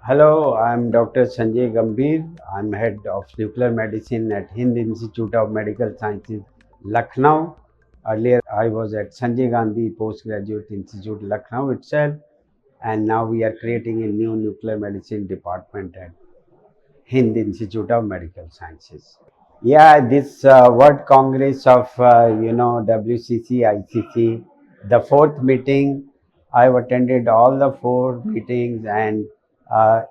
Hello, I'm Dr. Sanjay Gambhir. I'm head of nuclear medicine at Hind Institute of Medical Sciences, Lucknow. Earlier, I was at Sanjay Gandhi Postgraduate Institute, Lucknow itself, and now we are creating a new nuclear medicine department at Hind Institute of Medical Sciences. Yeah, this World Congress of WCC ICC, the fourth meeting. I've attended all the four meetings, and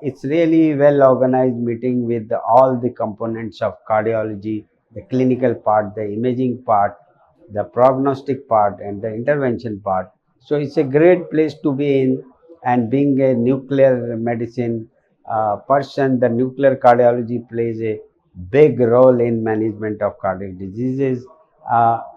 it's really well organized meeting with all the components of cardiology, the clinical part, the imaging part, the prognostic part, and the intervention part. So it's a great place to be in, and being a nuclear medicine person, the nuclear cardiology plays a big role in management of cardiac diseases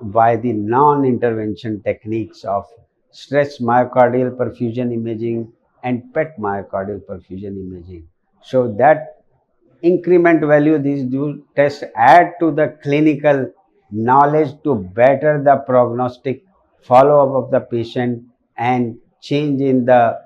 by the non-intervention techniques of stress myocardial perfusion imaging and PET myocardial perfusion imaging. So that increment value these do tests add to the clinical knowledge to better the prognostic follow-up of the patient and change in the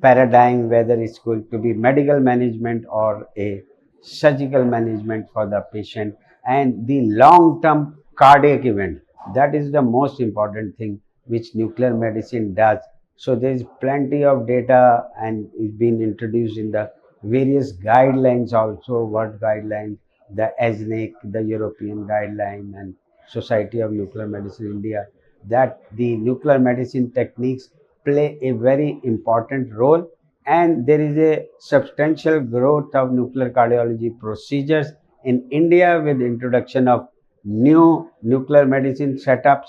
paradigm, whether it's going to be medical management or a surgical management for the patient, and the long term cardiac event. That is the most important thing which nuclear medicine does. So there is plenty of data and it's been introduced in the various guidelines also, what guidelines, the ASNIC, the European guideline, and Society of Nuclear Medicine India, that the nuclear medicine techniques play a very important role, and there is a substantial growth of nuclear cardiology procedures in India with introduction of new nuclear medicine setups.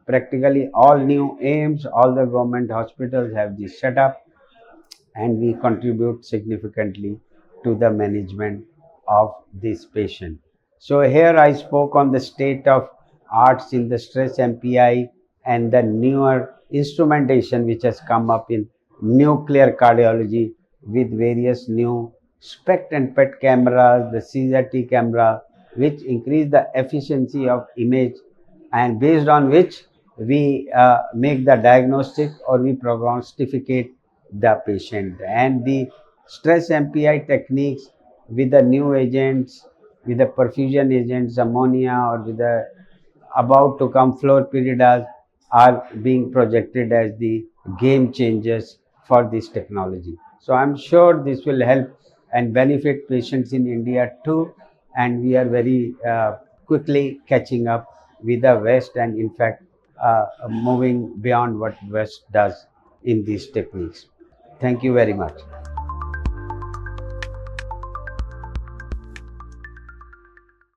Practically all new AIMS, all the government hospitals have this setup, and we contribute significantly to the management of this patient. So here I spoke on the state of arts in the stress MPI and the newer instrumentation which has come up in nuclear cardiology with various new SPECT and PET cameras, the CZT camera, which increase the efficiency of image, and based on which we make the diagnostic or we prognosticate the patient. And the stress MPI techniques with the new agents, with the perfusion agents, ammonia, or with the about to come fluoropyridas, are being projected as the game changers for this technology. So I'm sure this will help and benefit patients in India too, and we are very quickly catching up with the West, and in fact moving beyond what West does in these techniques. Thank you very much.